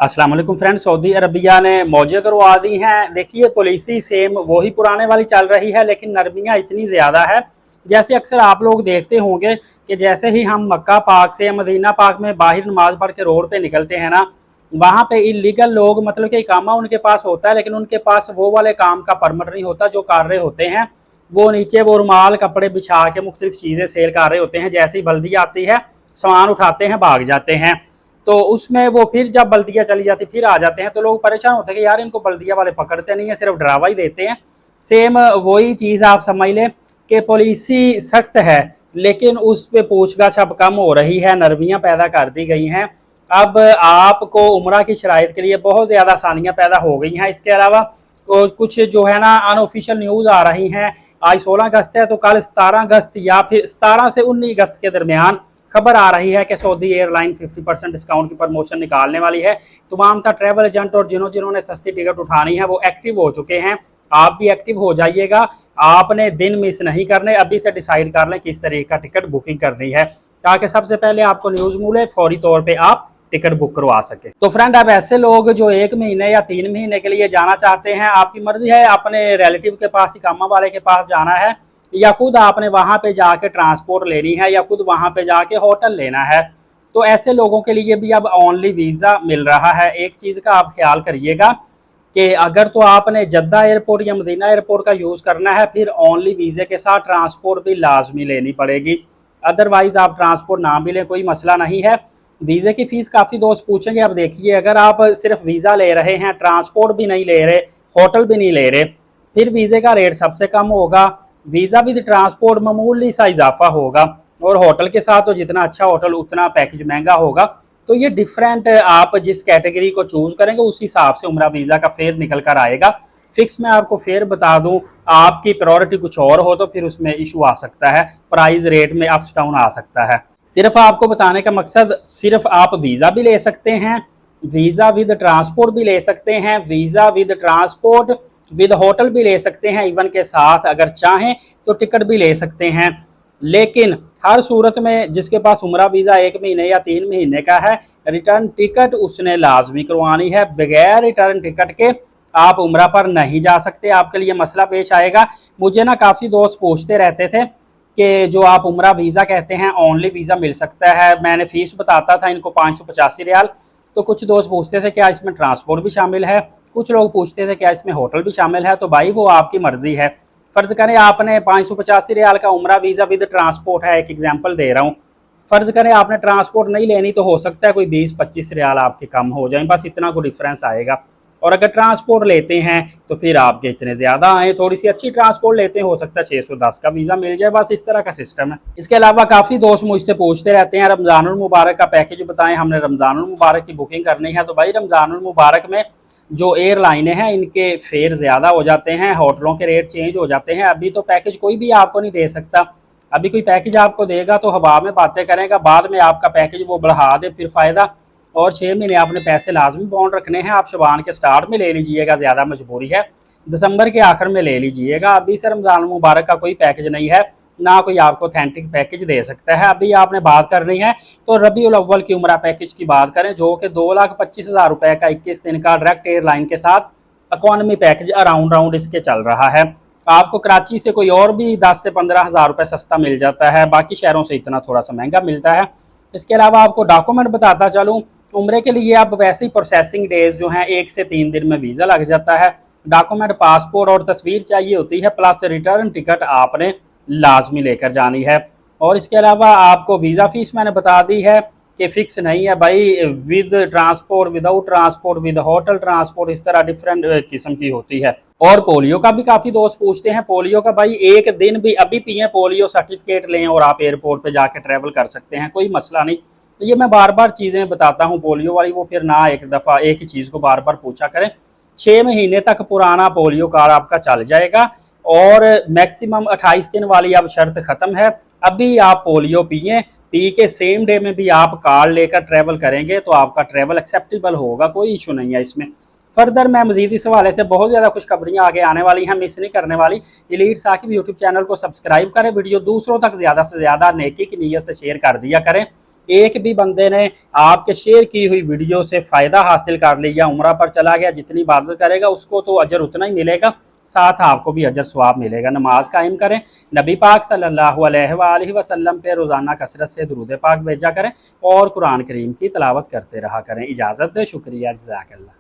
अस्सलाम वालेकुम friend, Saudi Arabia ने मौजें करवा दी हैं। देखिए पॉलिसी सेम वही पुराने वाली चल रही है, लेकिन नरमियाँ इतनी ज़्यादा है। जैसे अक्सर आप लोग देखते होंगे कि जैसे ही हम मक्का पाक से या मदीना पाक में बाहर नमाज पढ़ के रोड पे निकलते हैं ना, वहाँ पे इलीगल लोग मतलब कि इकामा उनके पास होता है, लेकिन उनके पास वो वाले काम का परमिट नहीं होता जो कर रहे होते हैं। वो नीचे वो रुमाल कपड़े बिछा के मुख्तलिफ चीज़ें सेल कर रहे होते हैं। जैसे ही बल्दिया आती है सामान उठाते हैं, भाग जाते हैं। तो उसमें वो फिर जब बल्दिया चली जाती फिर आ जाते हैं, तो लोग परेशान होते हैं कि यार इनको बल्दिया वाले पकड़ते नहीं है, सिर्फ डरावा ही देते हैं। सेम वही चीज़ आप समझ लें कि पॉलिसी सख्त है, लेकिन उस पर पूछगाछ अब कम हो रही है, नरमियाँ पैदा कर दी गई हैं। अब आपको उम्रा की शराइत के लिए बहुत ज़्यादा आसानियाँ पैदा हो गई हैं। इसके अलावा तो कुछ जो है ना अनऑफिशियल न्यूज़ आ रही हैं। आज 16 अगस्त है, तो कल 17 अगस्त या फिर 17 से 19 अगस्त के दरमियान खबर आ रही है कि सऊदी एयरलाइन 50% डिस्काउंट की प्रमोशन निकालने वाली है। तमाम था ट्रैवल एजेंट और जिन्होंने सस्ती टिकट उठानी है वो एक्टिव हो चुके हैं। आप भी एक्टिव हो जाइएगा, आपने दिन मिस नहीं करने। अभी से डिसाइड कर लें किस तरीके का टिकट बुकिंग करनी है, ताकि सबसे पहले आपको न्यूज़ मिले, फौरी तौर पर आप टिकट बुक करवा सके। तो फ्रेंड, अब ऐसे लोग जो 1 महीने या 3 महीने के लिए जाना चाहते हैं, आपकी मर्जी है, अपने रिलेटिव के पास, इकामा वाले के पास जाना है, या खुद आपने वहाँ पे जाके ट्रांसपोर्ट लेनी है, या खुद वहाँ पे जाके होटल लेना है। तो ऐसे लोगों के लिए भी अब ओनली वीज़ा मिल रहा है। एक चीज़ का आप ख्याल करिएगा कि अगर तो आपने जद्दा एयरपोर्ट या मदीना एयरपोर्ट का यूज़ करना है, फिर ओनली वीज़े के साथ ट्रांसपोर्ट भी लाजमी लेनी पड़ेगी। अदरवाइज़ आप ट्रांसपोर्ट ना भी लें, कोई मसला नहीं है। वीज़े की फ़ीस काफ़ी दोस्त पूछेंगे। अब देखिए, अगर आप सिर्फ वीज़ा ले रहे हैं, ट्रांसपोर्ट भी नहीं ले रहे, होटल भी नहीं ले रहे, फिर वीज़े का रेट सबसे कम होगा। वीज़ा विद ट्रांसपोर्ट मामूली सा इजाफा होगा, और होटल के साथ तो जितना अच्छा होटल उतना पैकेज महंगा होगा। तो ये डिफरेंट, आप जिस कैटेगरी को चूज़ करेंगे उस हिसाब से उम्रा वीज़ा का फेयर निकल कर आएगा। फिक्स मैं आपको फेयर बता दूं, आपकी प्रायोरिटी कुछ और हो तो फिर उसमें इशू आ सकता है, प्राइस रेट में अप्स डाउन आ सकता है। सिर्फ आपको बताने का मकसद, सिर्फ आप वीज़ा भी ले सकते हैं, वीज़ा विद ट्रांसपोर्ट भी ले सकते हैं, visa with transport with hotel भी ले सकते हैं, इवन के साथ अगर चाहें तो टिकट भी ले सकते हैं। लेकिन हर सूरत में जिसके पास उम्रा वीज़ा 1 महीने या 3 महीने का है, रिटर्न टिकट उसने लाजमी करवानी है। बगैर रिटर्न टिकट के आप उम्रा पर नहीं जा सकते, आपके लिए मसला पेश आएगा। मुझे ना काफ़ी दोस्त पूछते रहते थे कि जो आप उम्रा वीज़ा कहते हैं ओनली वीज़ा मिल सकता है। मैंने फ़ीस बताता था इनको 585 रियाल। तो कुछ दोस्त पूछते थे क्या इसमें ट्रांसपोर्ट भी शामिल है, कुछ लोग पूछते थे क्या इसमें होटल भी शामिल है। तो भाई वो आपकी मर्ज़ी है। फ़र्ज़ करें आपने 585 रियाल का उम्रा वीज़ा विद ट्रांसपोर्ट है, एक एग्जांपल दे रहा हूँ। फ़र्ज़ करें आपने ट्रांसपोर्ट नहीं लेनी, तो हो सकता है कोई 20-25 रियाल आपके कम हो जाए, बस इतना को डिफरेंस आएगा। और अगर ट्रांसपोर्ट लेते हैं तो फिर आपके इतने ज़्यादा आए। थोड़ी सी अच्छी ट्रांसपोर्ट लेते हैं, हो सकता है 610 का वीज़ा मिल जाए, बस इस तरह का सिस्टम है। इसके अलावा काफ़ी दोस्त मुझसे पूछते रहते हैं रमज़ानुल मुबारक का पैकेज बताएं, हमने रमज़ानुल मुबारक की बुकिंग करनी है। तो भाई रमज़ानुल मुबारक में जो एयरलाइनें हैं इनके फेयर ज़्यादा हो जाते हैं, होटलों के रेट चेंज हो जाते हैं। अभी तो पैकेज कोई भी आपको नहीं दे सकता। अभी कोई पैकेज आपको देगा तो हवा में बातें करेगा, बाद में आपका पैकेज वो बढ़ा दे, फिर फ़ायदा। और 6 महीने आपने पैसे लाजमी बाउंड रखने हैं। आप शबान के स्टार्ट में ले लीजिएगा, ज़्यादा मजबूरी है, दिसंबर के आखिर में ले लीजिएगा। अभी से रमज़ान मुबारक का कोई पैकेज नहीं है, ना कोई आपको ऑथेंटिक पैकेज दे सकता है। अभी आपने बात करनी है तो रबीउल अव्वल की उम्रा पैकेज की बात करें, जो कि 2,25,000 रुपये का 21 दिन का डायरेक्ट एयरलाइन के साथ इकॉनमी पैकेज राउंड इसके चल रहा है। आपको कराची से कोई और भी 10 से 15,000 रुपये सस्ता मिल जाता है, बाकी शहरों से इतना थोड़ा सा महंगा मिलता है। इसके अलावा आपको डॉक्यूमेंट बताता चलूँ, उम्रे के लिए अब वैसे ही प्रोसेसिंग डेज जो हैं 1 से 3 दिन में वीज़ा लग जाता है। डॉक्यूमेंट पासपोर्ट और तस्वीर चाहिए होती है, प्लस रिटर्न टिकट आपने लाजमी लेकर जानी है। और इसके अलावा आपको वीज़ा फ़ीस मैंने बता दी है कि फ़िक्स नहीं है भाई, with transport, without transport, with hotel transport, इस तरह डिफरेंट किस्म की होती है। और पोलियो का भी काफ़ी दोस्त पूछते हैं। पोलियो का भाई एक दिन भी अभी पिए, पोलियो सर्टिफिकेट लें और आप एयरपोर्ट पर जाके ट्रैवल कर सकते हैं, कोई मसला नहीं। तो ये मैं बार बार चीज़ें बताता हूँ पोलियो वाली, वो फिर ना एक दफ़ा एक ही चीज़ को बार बार पूछा करें। 6 महीने तक पुराना पोलियो कार्ड आपका चल जाएगा, और मैक्सिमम 28 दिन वाली अब शर्त ख़त्म है। अभी आप पोलियो पी के सेम डे में भी आप कार्ड लेकर ट्रैवल करेंगे तो आपका ट्रैवल एक्सेप्टेबल होगा, कोई इशू नहीं है इसमें। फर्दर मैं मजीद इस हवाले से बहुत ज़्यादा खुशखबरियाँ आगे आने वाली हैं, मिस नहीं करने वाली। एलीट साकिब यूट्यूब चैनल को सब्सक्राइब करें, वीडियो दूसरों तक ज़्यादा से ज़्यादा नेकी की नीयत से शेयर कर दिया करें। एक भी बंदे ने आपके शेयर की हुई वीडियो से फ़ायदा हासिल कर लिया, उम्रा पर चला गया, जितनी इबादत करेगा उसको तो अजर उतना ही मिलेगा, साथ आपको भी अजर सवाब मिलेगा। नमाज कायम करें, नबी पाक सल्लल्लाहु अलैहि वसल्लम पे रोज़ाना कसरत से दुरूद पाक भेजा करें और कुरान करीम की तिलावत करते रहा करें। इजाज़त दें, शुक्रिया, जज़ाकल्लाह।